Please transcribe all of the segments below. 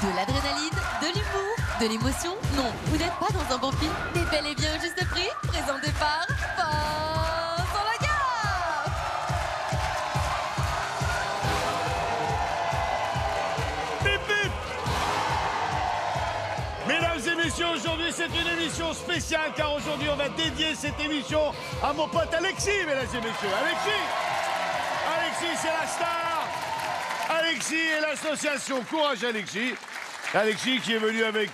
De l'adrénaline, de l'humour, de l'émotion? Non, vous n'êtes pas dans un bon film, mais bel et bien au juste prix. Présenté par Vincent Lagaffe. Bip bip. Mesdames et messieurs, aujourd'hui c'est une émission spéciale car aujourd'hui on va dédier cette émission à mon pote Alexis, mesdames et messieurs. Alexis, c'est la star. Alexis et l'association Courage Alexis. Alexis qui est venu avec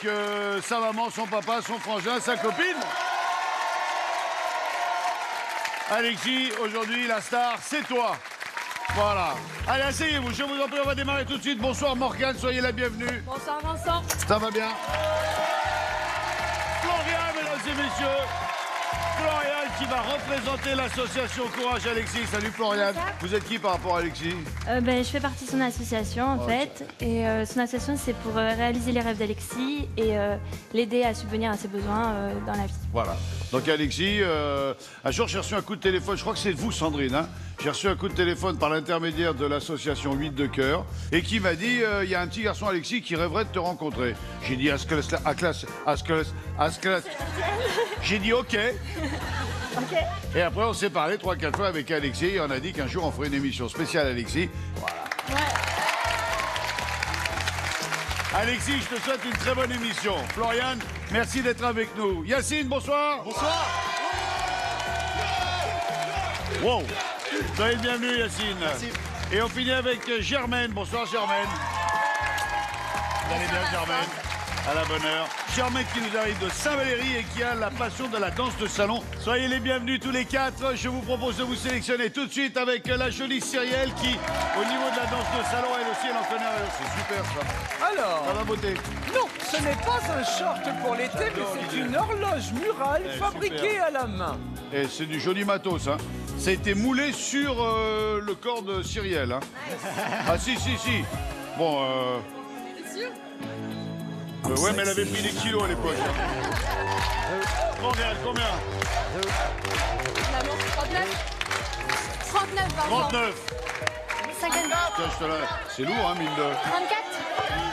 sa maman, son papa, son frangin, sa copine. Alexis, aujourd'hui, la star, c'est toi. Voilà. Allez, asseyez-vous, je vous en prie, on va démarrer tout de suite. Bonsoir Morgane, soyez la bienvenue. Bonsoir Vincent. Ça va bien? Florian, mesdames et messieurs. Florian qui va représenter l'association Courage Alexis. Salut Florian. Vous êtes qui par rapport à Alexis? Je fais partie de son association en fait. Et son association c'est pour réaliser les rêves d'Alexis et l'aider à subvenir à ses besoins dans la vie. Voilà. Donc Alexis, un jour j'ai reçu un coup de téléphone, je crois que c'est vous Sandrine, hein. J'ai reçu un coup de téléphone par l'intermédiaire de l'association 8 de cœur et qui m'a dit, il y a un petit garçon Alexis qui rêverait de te rencontrer. J'ai dit, j'ai dit ok. Ok. Et après on s'est parlé 3-4 fois avec Alexis et on a dit qu'un jour on ferait une émission spéciale Alexis. Voilà. Ouais. Alexis, je te souhaite une très bonne émission. Florian, merci d'être avec nous. Yacine, bonsoir. Bonsoir. Wow. Soyez le bienvenu, Yacine. Merci. Et on finit avec Germaine. Bonsoir, Germaine. Vous allez bien, Germaine? À la bonne heure. Germaine qui nous arrive de Saint-Valéry et qui a la passion de la danse de salon. Soyez les bienvenus tous les quatre. Je vous propose de vous sélectionner tout de suite avec la jolie Cyrielle qui, au niveau de la danse de salon, elle aussi, elle en connaît. C'est super, ça. Alors, Ça va, beauté? non, ce n'est pas un short pour l'été, mais c'est une horloge murale fabriquée super. à la main. Et c'est du joli matos, hein. Ça a été moulé sur le corps de Cyrielle, hein. Ah, si. Bon, ouais, mais elle avait pris des kilos à l'époque. Hein. Combien? 39 Vincent. 39. 50. Tiens, je te la... C'est lourd, hein, mine de... 34.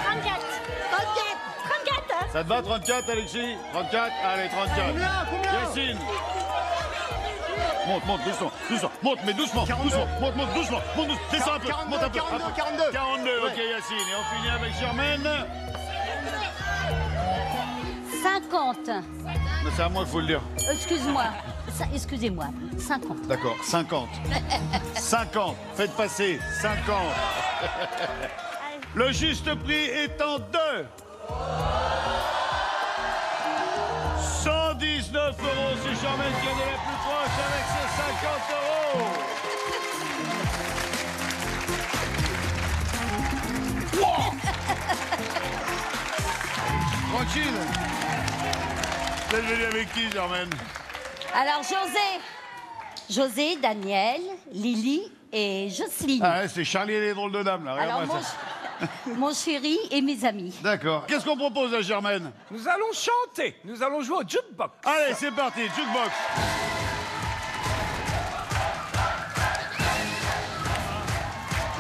34. 34. Ça te va, 34, Alexis? 34? Allez, 34. Combien? Yacine. Monte, doucement. Monte, mais doucement. 42. Monte, doucement. Descends un peu. 42, Monte un peu. 42. 42, Ouais. ok, Yacine. Et on finit avec Germaine. 50. Mais c'est à moi qu'il faut le dire. Excuse-moi. Excusez-moi. 50. D'accord, 50. 50. Faites passer 50. Le juste prix étant de 119 €. C'est Germaine qui est la plus proche avec ses 50 €. Wow. Tranquille. Vous êtes venu avec qui, Germaine? Alors, José, Daniel, Lily et Jocelyne. Ah ouais, c'est Charlie et les drôles de dames, là. Alors, Regarde-moi ça. mon chéri et mes amis. D'accord. Qu'est-ce qu'on propose à Germaine? Nous allons chanter, nous allons jouer au jukebox. Allez, c'est parti, jukebox.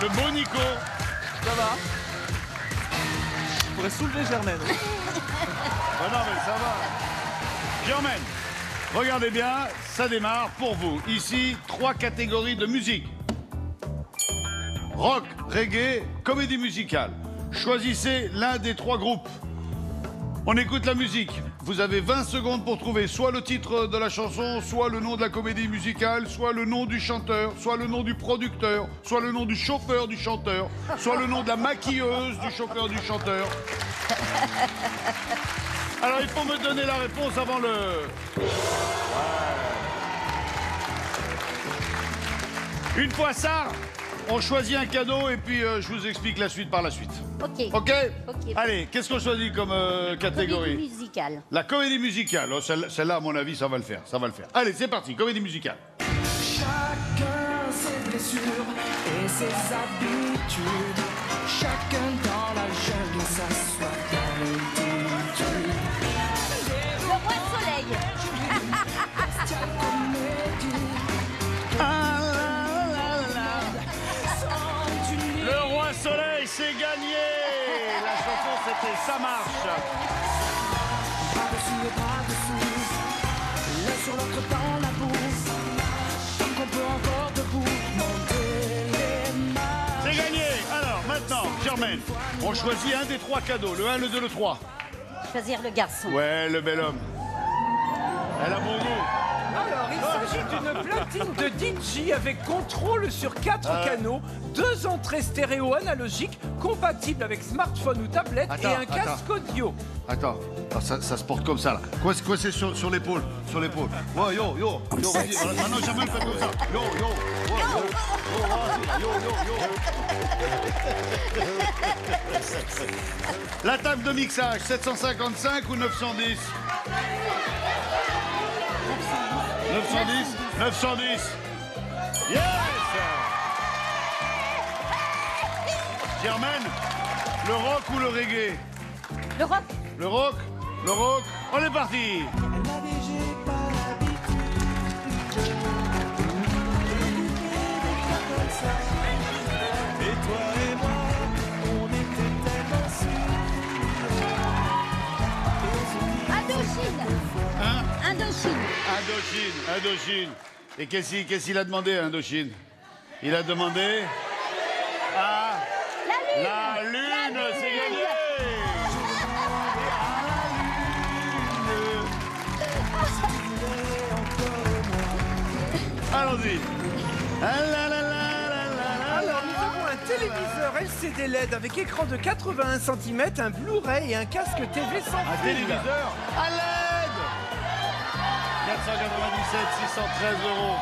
Le beau Nico. Ça va? Je pourrais soulever Germaine. Ah non, mais ça va. Germaine, regardez bien, ça démarre pour vous. Ici, 3 catégories de musique. Rock, reggae, comédie musicale. Choisissez l'un des 3 groupes. On écoute la musique. Vous avez 20 secondes pour trouver soit le titre de la chanson, soit le nom de la comédie musicale, soit le nom du chanteur, soit le nom du producteur, soit le nom du chauffeur du chanteur, soit le nom de la maquilleuse du chauffeur du chanteur. Alors, il faut me donner la réponse avant le... Une fois ça, on choisit un cadeau et puis je vous explique la suite par la suite. Ok. OK? Ok. Allez, qu'est-ce qu'on choisit comme catégorie? Comédie musicale. La comédie musicale. Oh, celle-là, à mon avis, ça va le faire. Allez, c'est parti, comédie musicale. Chacun ses blessures et ses habitudes. Chacun dans la jungle s'assoit dans l'intitude. Le roi soleil. Le roi soleil, c'est gagné. La chanson, c'était Ça marche. Par-dessus et par-dessous, l'un sur l'autre dans la boue. Tant qu'on peut encore debout, monter les marches. C'est gagné. Alors, maintenant, Germaine, on choisit un des 3 cadeaux. Le 1, le 2, le 3. Choisir le garçon. Ouais, le bel homme. Elle a bon goût. Alors, il s'agit d'une platine de DJ avec contrôle sur 4 canaux, 2 entrées stéréo analogiques compatibles avec smartphone ou tablette et un casque audio. Attends, ça se porte comme ça là. Quoi c'est sur l'épaule? Sur l'épaule. Ouais, yo, vas-y. Maintenant, jamais le fait comme ça. Yo, La table de mixage, 755 ou 910? 910. 910. Yes! Germaine, le rock ou le reggae? Le rock. Le rock? Le rock? On est parti! Indochine. Hein? Indochine. Indochine. Et qu'est-ce qu'il a demandé à Indochine? Il a demandé à la lune, c'est gagné. Allons-y. Alors, nous avons un téléviseur LCD LED avec écran de 81 cm, un Blu-ray et un casque TV sans Un fil. téléviseur à l'aide. 497, 613 euros.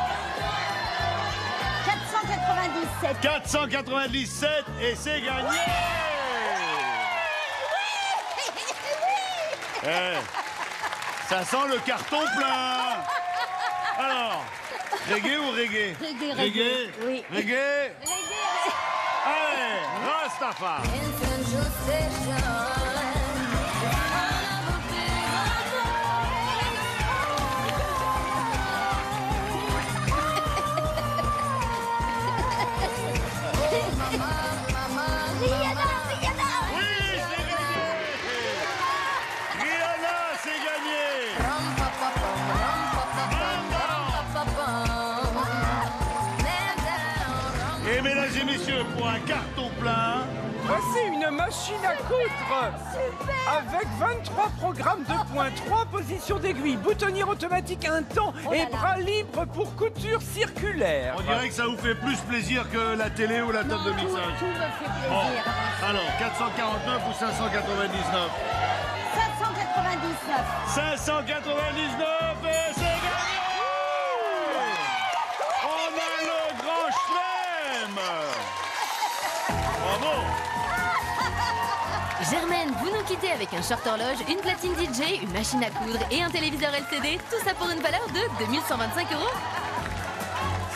497. 497 et c'est gagné. Eh, ça sent le carton plein. Alors, reggae ou reggae? Reggae. Oui. Reggae. Allez, Rastafari. Oui, c'est gagné. Rihanna, c'est gagné. Et mesdames et messieurs, pour un carton plein, Voici une machine à coudre avec 23 programmes 2.3, position d'aiguille, boutonnière automatique un temps et bras libres pour couture circulaire. on dirait que ça vous fait plus plaisir que la télé ou la table de mixage. Tout me fait Bon, plaisir. alors, 449 ou 599? 599. 599 et c'est gagné. On a le grand chelem. Bravo. Germaine, vous nous quittez avec un short horloge, une platine DJ, une machine à coudre et un téléviseur LCD. Tout ça pour une valeur de 2125 €.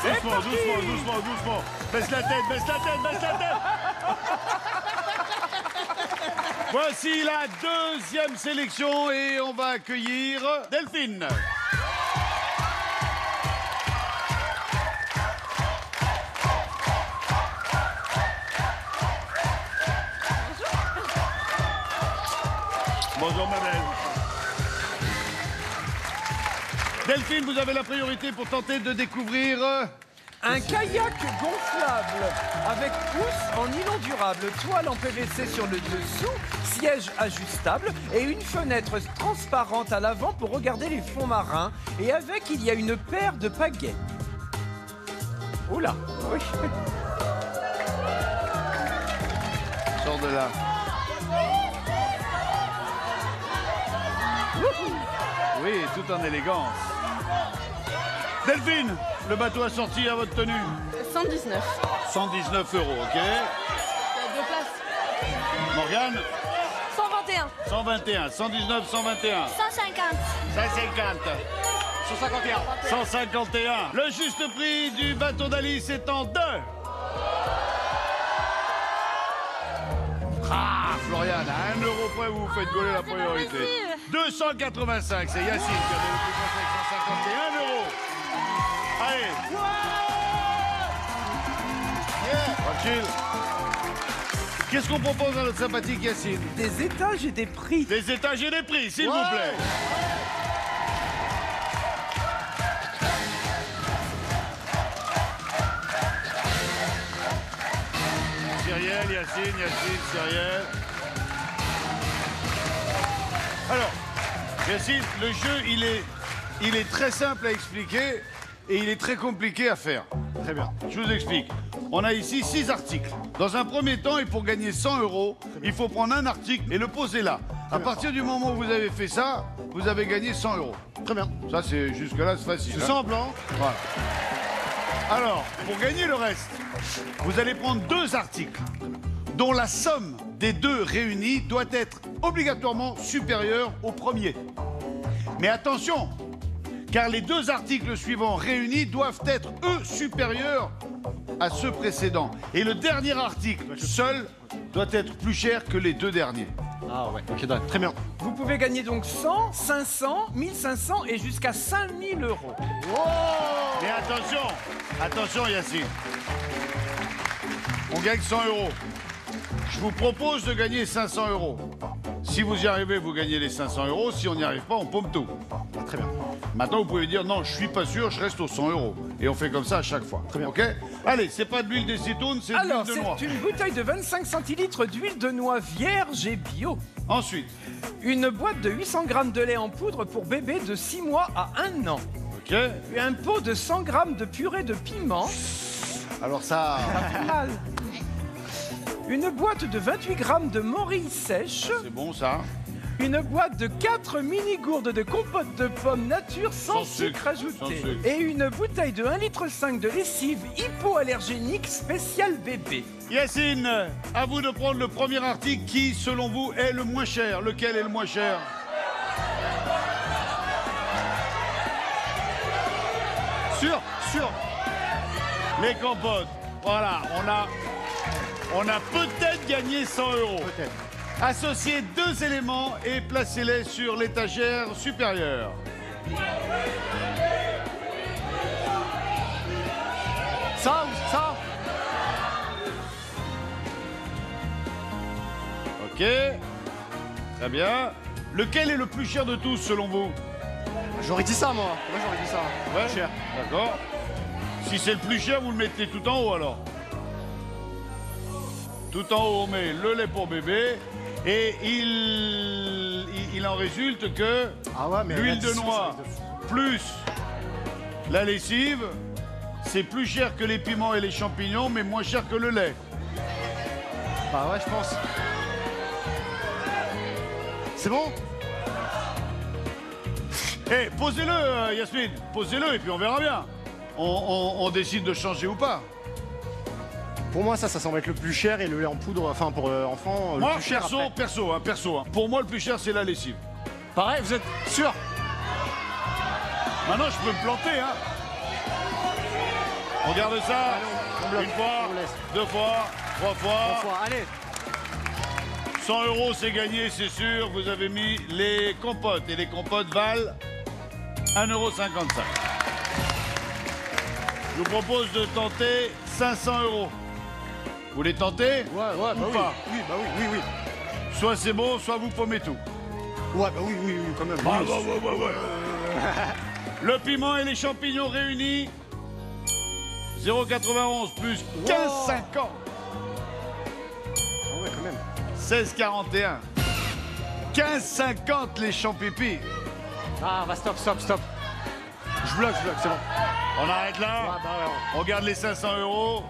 Doucement. Baisse la tête. Voici la deuxième sélection et on va accueillir Delphine. Bonjour ma belle. Delphine, vous avez la priorité pour tenter de découvrir... Un kayak gonflable avec pouce en nylon durable, toile en PVC sur le dessous, siège ajustable et une fenêtre transparente à l'avant pour regarder les fonds marins. Et avec, il y a une paire de pagaies. Oula, oui. Sors de là. Oui, tout en élégance. Delphine, le bateau a sorti à votre tenue. 119. 119 €, ok. 2 places. Morgane, 121. 121, 119, 121. 150. 150. 151. Le juste prix du bateau d'Alice étant 2. Ah, Floriane, à 1 € près, vous vous faites gauler la priorité. 285, c'est Yacine qui a donné le plus près avec 151 €. Allez. Tranquille. Qu'est-ce qu'on propose à notre sympathique Yacine? Des étages et des prix. Des étages et des prix, s'il vous plaît. Cyrielle, Yacine, Cyrielle. Alors, Yacine, le jeu, il est très simple à expliquer et il est très compliqué à faire. Très bien. Je vous explique. On a ici 6 articles. Dans un premier temps, et pour gagner 100 €, il faut prendre un article et le poser là. À partir du moment où vous avez fait ça, vous avez gagné 100 €. Très bien. Ça, c'est jusque-là, c'est facile. C'est simple, hein? Voilà. Alors, pour gagner le reste, vous allez prendre 2 articles dont la somme des 2 réunis doit être obligatoirement supérieure au premier. Mais attention, car les 2 articles suivants réunis doivent être, eux, supérieurs à ceux précédents. Et le dernier article, seul, doit être plus cher que les 2 derniers. Ah ouais, ok, d'accord. Très bien. Vous pouvez gagner donc 100, 500, 1500 et jusqu'à 5000 €. Mais attention Yacine. On gagne 100 €. Je vous propose de gagner 500 €. Si vous y arrivez, vous gagnez les 500 €. Si on n'y arrive pas, on pompe tout. Très bien. Maintenant, vous pouvez dire non, je suis pas sûr, je reste aux 100 €. Et on fait comme ça à chaque fois. Très bien. OK? Allez, c'est pas de l'huile d'acétone, c'est de Alors, l'huile de noix. c'est une bouteille de 25 centilitres d'huile de noix vierge et bio. Ensuite, Une boîte de 800 g de lait en poudre pour bébé de 6 mois à 1 an. OK? Un pot de 100 g de purée de piment. Alors ça, Mal. Une boîte de 28 g de morille sèche. c'est bon ça. Une boîte de 4 mini-gourdes de compote de pommes nature sans, Sans sucre, sucre ajouté. sans sucre. Et une bouteille de 1,5 litre de lessive hypoallergénique spéciale bébé. Yacine, à vous de prendre le premier article qui, selon vous, est le moins cher. Lequel est le moins cher? Sûr. Les compotes. Voilà, on a peut-être gagné 100 €. Peut-être. Associez 2 éléments et placez-les sur l'étagère supérieure. Ça ou ça? OK. Très bien. Lequel est le plus cher de tous, selon vous? J'aurais dit ça, moi. Moi, j'aurais dit ça. Ouais, Cher. D'accord. Si c'est le plus cher, vous le mettez tout en haut, alors. Tout en haut, on met le lait pour bébé. Et il en résulte que Ah ouais, mais l'huile de l'addition, noix ça risque de fou. plus la lessive, c'est plus cher que les piments et les champignons, mais moins cher que le lait. Bah ouais, je pense. C'est bon? Eh, posez-le, Yasmine, posez-le et puis on verra bien. On décide de changer ou pas. Pour moi, ça semble être le plus cher et le lait en poudre, enfin pour enfants, Moi, le plus cher. après. perso. Pour moi, le plus cher, c'est la lessive. Pareil, vous êtes sûr? Maintenant, je peux me planter, hein. On garde ça. Allez, on bloque, Une fois, on laisse. 2 fois, 3 fois. Allez. 100 €, c'est gagné, c'est sûr. Vous avez mis les compotes. Et les compotes valent 1,55 €. Je vous propose de tenter 500 €. Vous les tentez? Ouais, bah Ou oui. pas? Oui, bah oui. Soit c'est bon, soit vous paumez tout. Ouais, bah oui, quand même. Ah, Oui. ouais. Le piment et les champignons réunis, 0,91 plus 15,50. Ah ouais, quand même. 16,41. 15,50 les champipis. Ah, bah stop. Je bloque, c'est bon. On arrête là. Ah, bah ouais, On garde les 500 €. on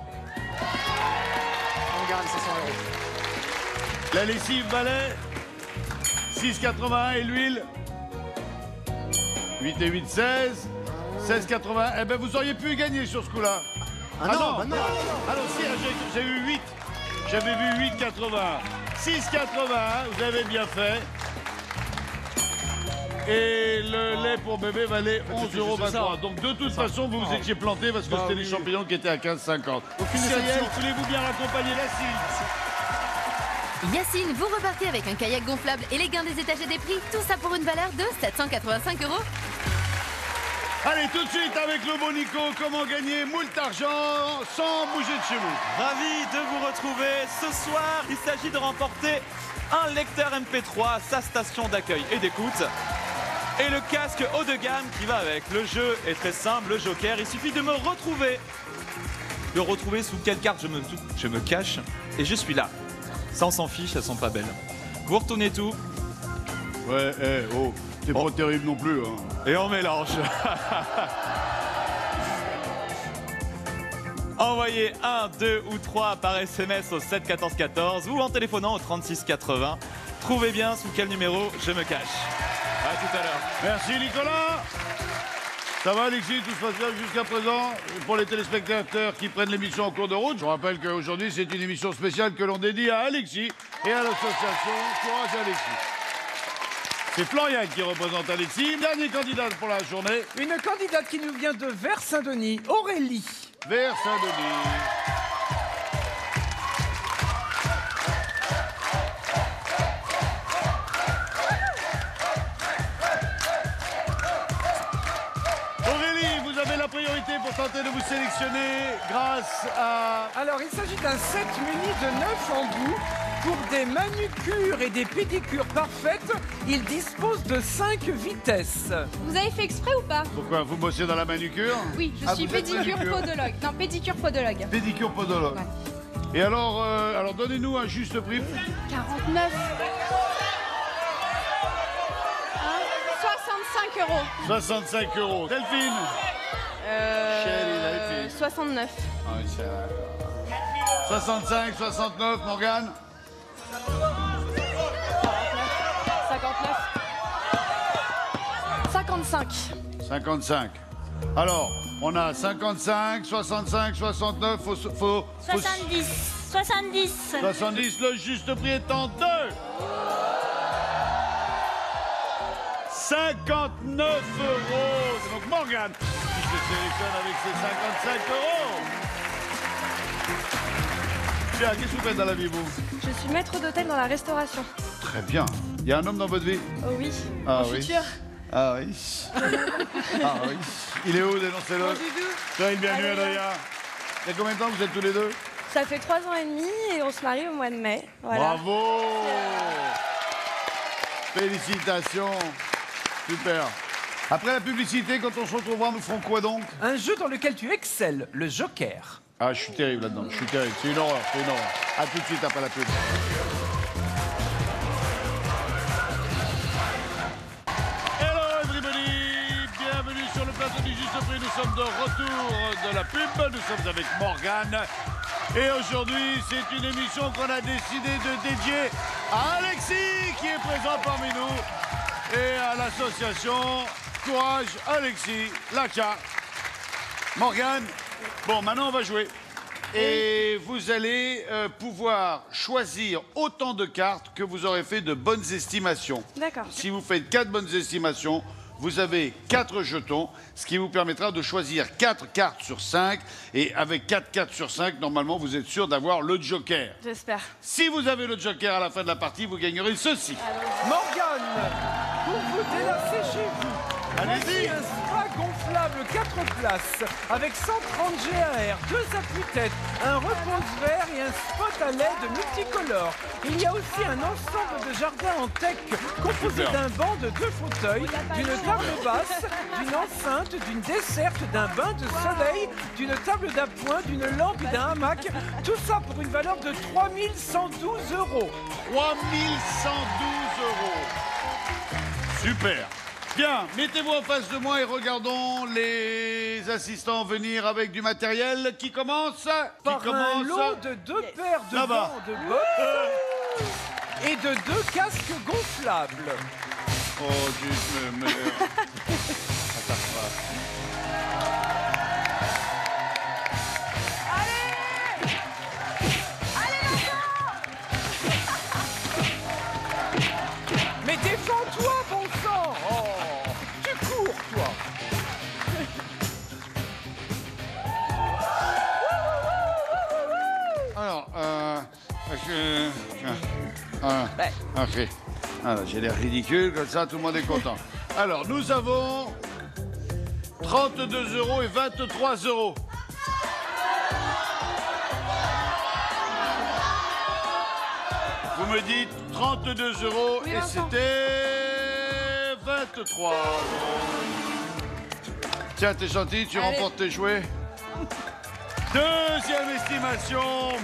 garde les 500 €. La lessive valait 6,81 et l'huile 8 et 8, 16. 16,81. Eh ben vous auriez pu gagner sur ce coup-là. Ah non, bah non. Ah non, si, j'ai eu 8. J'avais vu 8,81. 6,81, vous avez bien fait. Et le lait pour bébé valait c'était 11,23 juste ça. €. Donc de toute façon, vous vous étiez planté parce que Bah c'était les oui. champignons qui étaient à 15,50. Aucune Cyrielle, déception. voulez-vous bien raccompagner Yacine? Yacine, vous repartez avec un kayak gonflable et les gains des étages et des prix. Tout ça pour une valeur de 785 €. Allez, tout de suite avec le bon Nico, comment gagner moult argent sans bouger de chez vous. Ravi de vous retrouver. Ce soir, il s'agit de remporter un lecteur MP3, sa station d'accueil et d'écoute, et le casque haut de gamme qui va avec. Le jeu est très simple, le joker, il suffit de me retrouver. De retrouver sous quelle carte je me cache, et je suis là. Ça, on s'en fiche, elles sont pas belles. Vous retournez tout. Ouais, oh, t'es pas terrible non plus. Hein. Et on mélange. Envoyez 1, 2 ou 3 par SMS au 7 14 14 ou en téléphonant au 36 80. Trouvez bien sous quel numéro je me cache. À tout à l'heure. Merci Nicolas. Ça va Alexis, tout se passe bien jusqu'à présent? Pour les téléspectateurs qui prennent l'émission en cours de route, je vous rappelle qu'aujourd'hui c'est une émission spéciale que l'on dédie à Alexis et à l'association Courage Alexis. C'est Florian qui représente Alexis. Dernier candidat pour la journée. Une candidate qui nous vient de Vers-Saint-Denis, Aurélie. Vers Saint-Denis. Aurélie, vous avez la priorité pour tenter de vous sélectionner grâce à... Alors, il s'agit d'un set muni de 9 embouts. Pour des manucures et des pédicures parfaites, il dispose de 5 vitesses. Vous avez fait exprès ou pas? Pourquoi? Vous bossez dans la manucure? Oui, je suis vous êtes pédicure manucure. podologue. Non, pédicure podologue. Pédicure podologue. Ouais. Et alors donnez-nous un juste prix. 49. 65 euros. 65 euros. Delphine? Chérie, Delphine. 69. 65, 69, Morgane? 59. 55. 55. Alors, on a 55, 65, 69, faut 70. 70. 70, le juste prix étant 2. 59 euros. C'est donc Morgane qui se sélectionne avec ses 55 euros. Tiens, qu'est-ce que vous faites dans la vie, vous? Je suis maître d'hôtel dans la restauration. Très bien. Il y a un homme dans votre vie? Oh oui. Ah Mon oui. futur. Ah oui. Ah oui. Il est où, dénoncez-le? Mon doudou. Soyez bienvenue, Allez. Adrien. Il y a combien de temps que vous êtes tous les deux? Ça fait 3 ans et demi et on se marie au mois de mai. Voilà. Bravo! Félicitations. Super. Après la publicité, quand on se retrouvera, nous ferons quoi donc? Un jeu dans lequel tu excelles, le Joker. Ah, je suis terrible là-dedans. Je suis terrible. C'est une horreur. C'est une horreur. À tout de suite après la pub. Hello everybody! Bienvenue sur le plateau du Juste Prix. Nous sommes de retour de la pub. Nous sommes avec Morgane. Et aujourd'hui, c'est une émission qu'on a décidé de dédier à Alexis, qui est présent parmi nous, et à l'association Courage Alexis, l'ACA. Morgane, bon, maintenant on va jouer. Et vous allez pouvoir choisir autant de cartes que vous aurez fait de bonnes estimations. D'accord. Si vous faites 4 bonnes estimations, vous avez 4 jetons, ce qui vous permettra de choisir 4 cartes sur 5. Et avec 4 cartes sur 5, normalement, vous êtes sûr d'avoir le joker. J'espère. Si vous avez le joker à la fin de la partie, vous gagnerez ceci. Morgane, pour vous délasser chez vous, Allez-y. voici un spa gonflable 4 places avec 130 GAR, 2 appuis-têtes, un repose-verre et un spot à LED multicolore. Il y a aussi un ensemble de jardins en teck composé Super. d'un banc de 2 fauteuils, d'une table basse, d'une enceinte, d'une desserte, d'un bain de soleil, d'une table d'appoint, d'une lampe et d'un hamac. Tout ça pour une valeur de 3112 euros. 3112 euros. Super. Bien, mettez-vous en face de moi et regardons les assistants venir avec du matériel. Qui commence? Par Qui un commence? lot de 2 paires de Là-bas. gants de boxe et de 2 casques gonflables. Oh, Dieu, me... Attends, pas. Mais défends-toi, bon sang! Oh, tu cours, toi! Alors, ok. Alors, j'ai l'air ridicule, comme ça, tout le monde est content. Alors, nous avons 32 € et 23 €. Vous me dites 32 € Oui, et Vincent. c'était 23 €. Tiens, t'es gentil, tu Allez. remportes tes jouets. Deuxième estimation,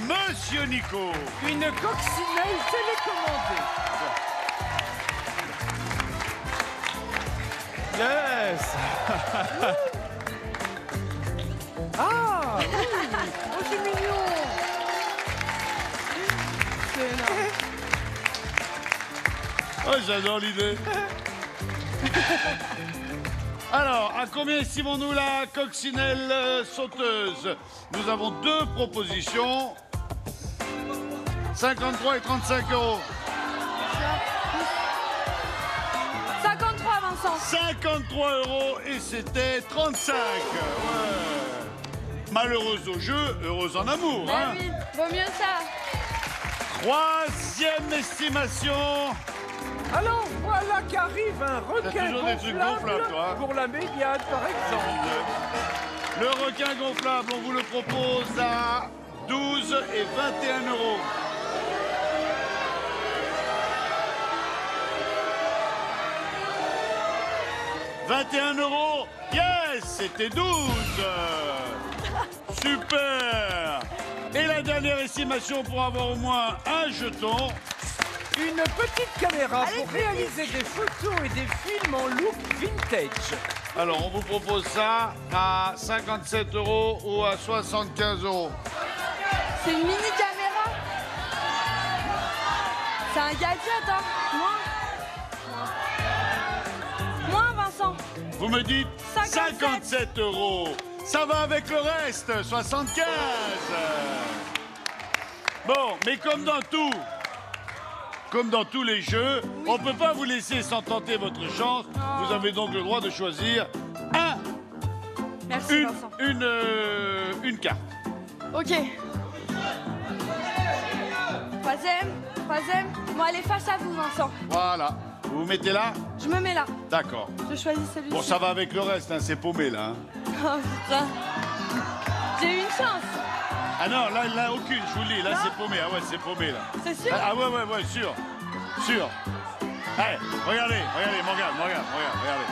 Monsieur Nico. Une coccinelle télécommandée. Yes. Ah oui. Oh, c'est mignon. C'est énorme. Oh, j'adore l'idée. Alors, à combien estimons-nous la coccinelle sauteuse? Nous avons deux propositions. 53 et 35 €. 53, Vincent. 53 € et c'était 35. Ouais. Malheureuse au jeu, heureuse en amour. Bah Hein. oui, vaut mieux ça. Troisième estimation. Alors voilà qu'arrive un requin toujours des trucs gonflable gonflables, toi, hein. pour la Méliade, par exemple. Le requin gonflable, on vous le propose à 12 et 21 €. « 21 €. Yes, c'était 12. Super. Et la dernière estimation pour avoir au moins un jeton. Une petite caméra pour réaliser des photos et des films en look vintage. Alors, on vous propose ça à 57 € ou à 75 €. C'est une mini caméra. C'est un gadget, hein. Moins, Vincent. Vous me dites 57. 57 €. Ça va avec le reste, 75. Bon, mais comme dans tous les jeux, on ne peut pas vous laisser sans tenter votre chance. Vous avez donc le droit de choisir Merci, Vincent. une carte. Ok. Troisième. Bon, allez, face à vous, Vincent. Voilà. Vous vous mettez là? Je me mets là. D'accord. Je choisis celui-ci. Bon, ça va avec le reste, hein, c'est paumé là. Hein. Oh, putain. J'ai eu une chance. Ah non, là, aucune, je vous le dis. Là, c'est paumé. Ah ouais, c'est paumé là. C'est sûr? Ah ouais, sûr. Sûr. Allez, regardez, Morgane, regardez.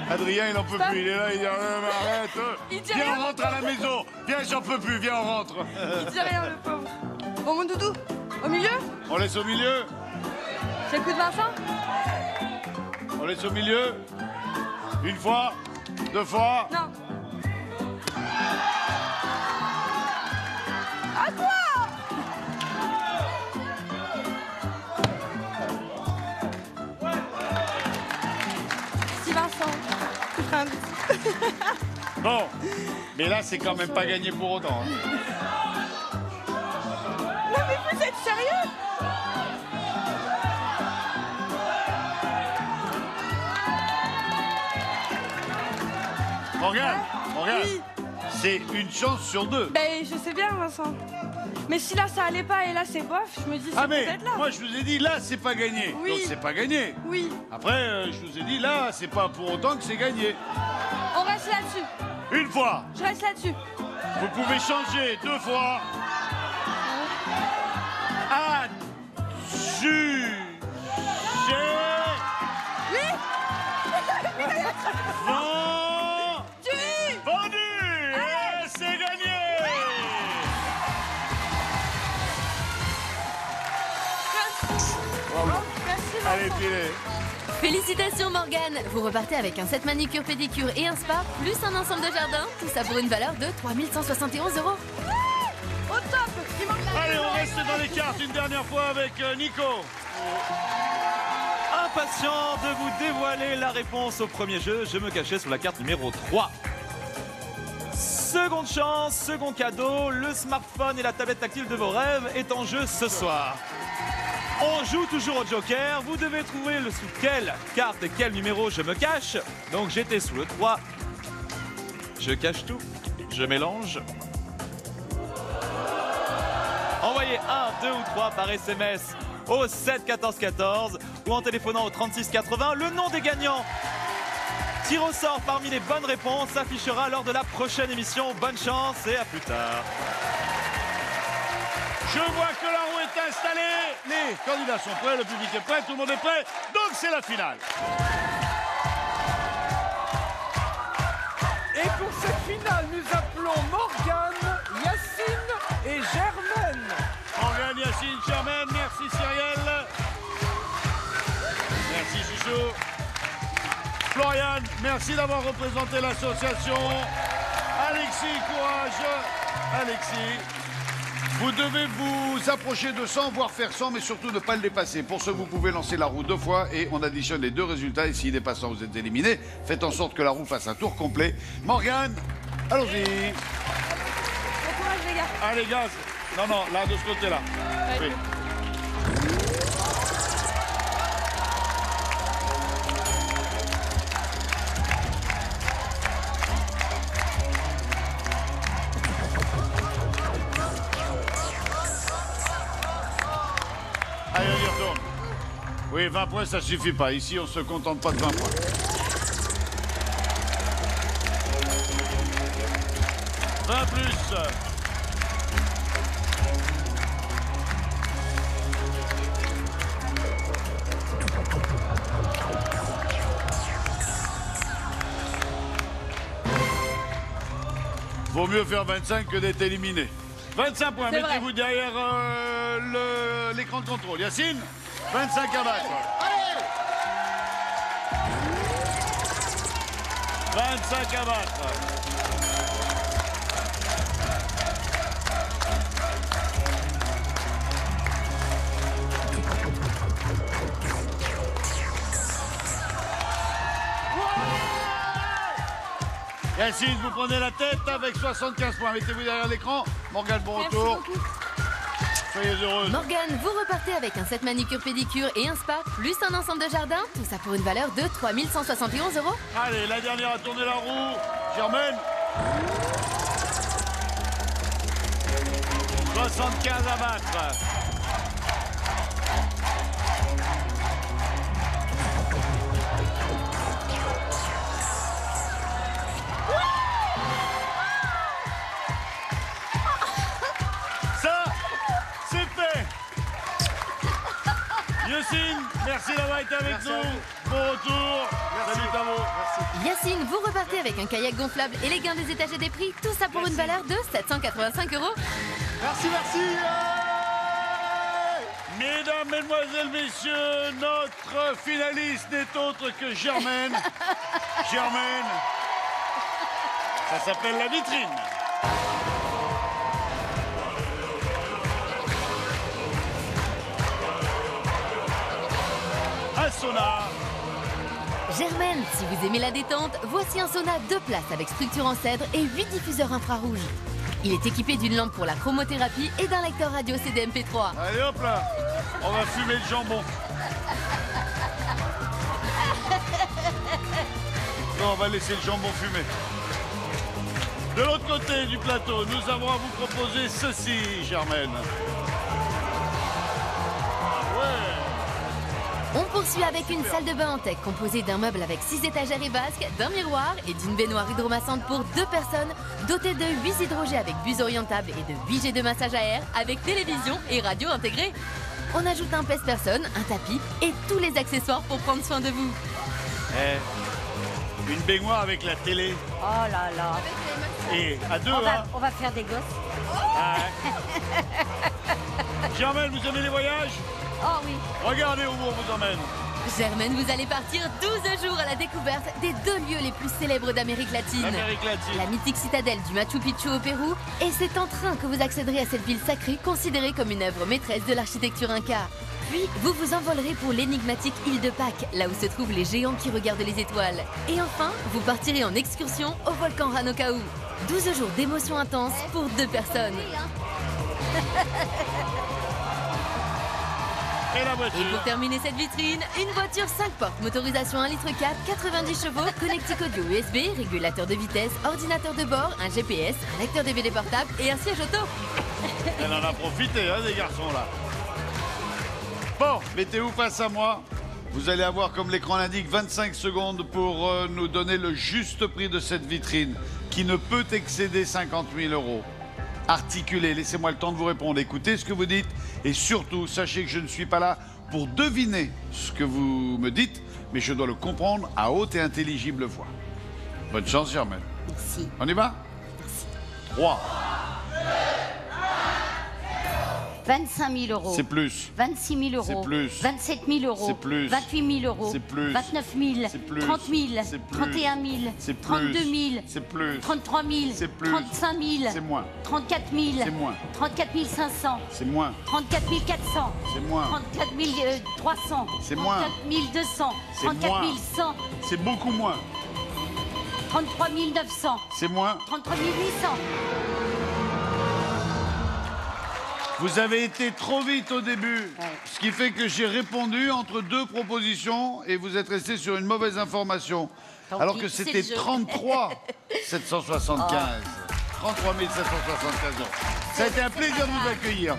Adrien, il n'en peut plus, il est là, il dit arrête. Il dit Viens, rien. on rentre à la maison. Viens, j'en peux plus, viens, on rentre. Il dit rien, le pauvre. Bon, mon doudou, au milieu? On laisse au milieu. C'est le coup de Vincent? On laisse au milieu. Une fois, deux fois. Non. À toi! Merci, Vincent. Tu feras un petit- Bon, mais là, c'est quand même pas gagné pour autant. Hein. Non, mais vous êtes sérieux? Morgane, Oui. c'est une chance sur deux. Ben, je sais bien, Vincent. Mais si là, ça allait pas et là, c'est bof, je me dis, c'est Ah mais, peut-être là. moi je vous ai dit, là, c'est pas gagné. Oui. Donc c'est pas gagné. Oui, Après, je vous ai dit, là, c'est pas pour autant que c'est gagné. on reste là-dessus. Une fois, Je reste là-dessus. vous pouvez changer deux fois. À juger. Oui. Vendu. Et c'est gagné. Bravo. Merci, Vincent. Allez, filez. Félicitations Morgane. Vous repartez avec un set manicure pédicure et un spa, plus un ensemble de jardin. Tout ça pour une valeur de 3171 €. Au top. Il manque la Allez, on reste dans les cartes une dernière fois avec Nico. Impatient de vous dévoiler la réponse au premier jeu, je me cachais sur la carte numéro 3. Seconde chance, second cadeau, le smartphone et la tablette tactile de vos rêves est en jeu ce soir. On joue toujours au Joker, vous devez trouver sous quelle carte et quel numéro je me cache. Donc j'étais sous le 3. Je cache tout, je mélange. Envoyez 1, 2 ou 3 par SMS au 7 14 14 ou en téléphonant au 36 80. Le nom des gagnants, tir au sort parmi les bonnes réponses, s'affichera lors de la prochaine émission. Bonne chance et à plus tard. Je vois que la roue est installée. Les candidats sont prêts, le public est prêt, tout le monde est prêt. Donc c'est la finale. Et pour cette finale, nous appelons Morgane, Yacine et Germaine. Morgane, Yacine, Germaine, merci Cyrielle. Merci Chouchou. Florian, merci d'avoir représenté l'association. Alexis, courage. Alexis, vous devez vous approcher de 100, voire faire 100, mais surtout ne pas le dépasser. Pour ce, vous pouvez lancer la roue 2 fois et on additionne les 2 résultats. Et s'il dépasse 100, vous êtes éliminé. Faites en sorte que la roue fasse un tour complet. Morgane, allons-y. Bon courage, les gars. Allez, gars. Non, non, là, de ce côté-là. Oui. Allez, on y retourne. Oui, 20 points, ça suffit pas. Ici, on se contente pas de 20 points. 20 plus. Vaut mieux faire 25 que d'être éliminé. 25 points, mettez-vous derrière l'écran de contrôle. Yacine, 25 à battre. Allez 25 à battre. Yacine, vous prenez la tête avec 75 points. Mettez-vous derrière l'écran. Morgane, bon retour. Soyez heureuse. Morgane, vous repartez avec un set manicure pédicure et un spa, plus un ensemble de jardin. Tout ça pour une valeur de 3 171 €. Allez, la dernière à tourner la roue. Germaine. 75 à battre. Yacine, merci d'avoir été avec nous. Bon retour. Salut Tamo. Yacine, vous repartez avec un kayak gonflable et les gains des étagers des prix. Tout ça pour une valeur de 785 €. Merci, merci. Mesdames, mesdemoiselles, messieurs, notre finaliste n'est autre que Germaine. Germaine, ça s'appelle la vitrine. Un sauna. Germaine, si vous aimez la détente, voici un sauna 2 places avec structure en cèdre et 8 diffuseurs infrarouges. Il est équipé d'une lampe pour la chromothérapie et d'un lecteur radio CD-MP3. Allez hop là, on va fumer le jambon. Non, on va laisser le jambon fumer. De l'autre côté du plateau, nous avons à vous proposer ceci, Germaine. On poursuit avec une salle de bain en tech composée d'un meuble avec 6 étagères et vasques, d'un miroir et d'une baignoire hydromassante pour 2 personnes, dotée de 8 hydrogés avec bus orientable et de 8 jets de massage à air avec télévision et radio intégrée. On ajoute un pèse-personne, un tapis et tous les accessoires pour prendre soin de vous. Une baignoire avec la télé. Oh là là. Et à 2, On va faire des gosses. Ah, Germaine, vous aimez les voyages? Oh oui. Regardez où on vous emmène. Germaine, vous allez partir 12 jours à la découverte des 2 lieux les plus célèbres d'Amérique latine. La mythique citadelle du Machu Picchu au Pérou, et c'est en train que vous accéderez à cette ville sacrée considérée comme une œuvre maîtresse de l'architecture inca. Puis, vous vous envolerez pour l'énigmatique île de Pâques, là où se trouvent les géants qui regardent les étoiles. Et enfin, vous partirez en excursion au volcan Ranokau. 12 jours d'émotions intenses pour 2 personnes. Et pour terminer cette vitrine, une voiture 5 portes, motorisation 1,4 litre, 90 chevaux, connectique audio USB, régulateur de vitesse, ordinateur de bord, un GPS, un lecteur DVD portable et un siège auto. Elle en a profité, hein, des garçons là. Bon, mettez-vous face à moi. Vous allez avoir, comme l'écran l'indique, 25 secondes pour nous donner le juste prix de cette vitrine qui ne peut excéder 50 000 €. Articulez, laissez-moi le temps de vous répondre. Écoutez ce que vous dites et surtout, sachez que je ne suis pas là pour deviner ce que vous me dites, mais je dois le comprendre à haute et intelligible voix. Bonne chance, Germaine. Merci. On y va? Merci. 3. 25 000 €. C'est plus. 26 000 €. C'est plus. 27 000 €. C'est plus. 28 000 €. C'est plus. 29 000. C'est plus. 30 000. C'est plus. 31 000. C'est plus. 32 000. C'est plus. 33 000. C'est plus. 35 000. C'est moins. 34 000. C'est moins. 34 500. C'est moins. 34 400. C'est moins. 34 300. C'est moins. 34 200. C'est 34 moins. 100. C'est beaucoup moins. 33 900. C'est moins. 33 800. Vous avez été trop vite au début, ce qui fait que j'ai répondu entre deux propositions et vous êtes resté sur une mauvaise information. Tant Alors pis, que c'est c'était le jeu. 33 775. 33 775 €. Ça a été un plaisir de vous accueillir.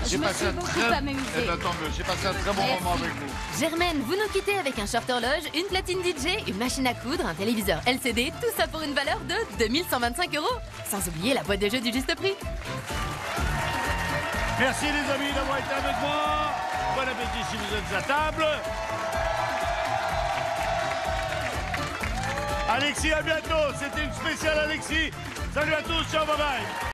Je me suis beaucoup amusée. Eh ben, tant mieux, j'ai passé un très bon Merci. moment avec vous. Germaine, vous nous quittez avec un short horloge, une platine DJ, une machine à coudre, un téléviseur LCD, tout ça pour une valeur de 2125 €. Sans oublier la boîte de jeu du juste prix. Merci les amis d'avoir été avec moi. Bon appétit si vous êtes à table. Alexis, à bientôt. C'était une spéciale Alexis. Salut à tous, ciao, bye bye.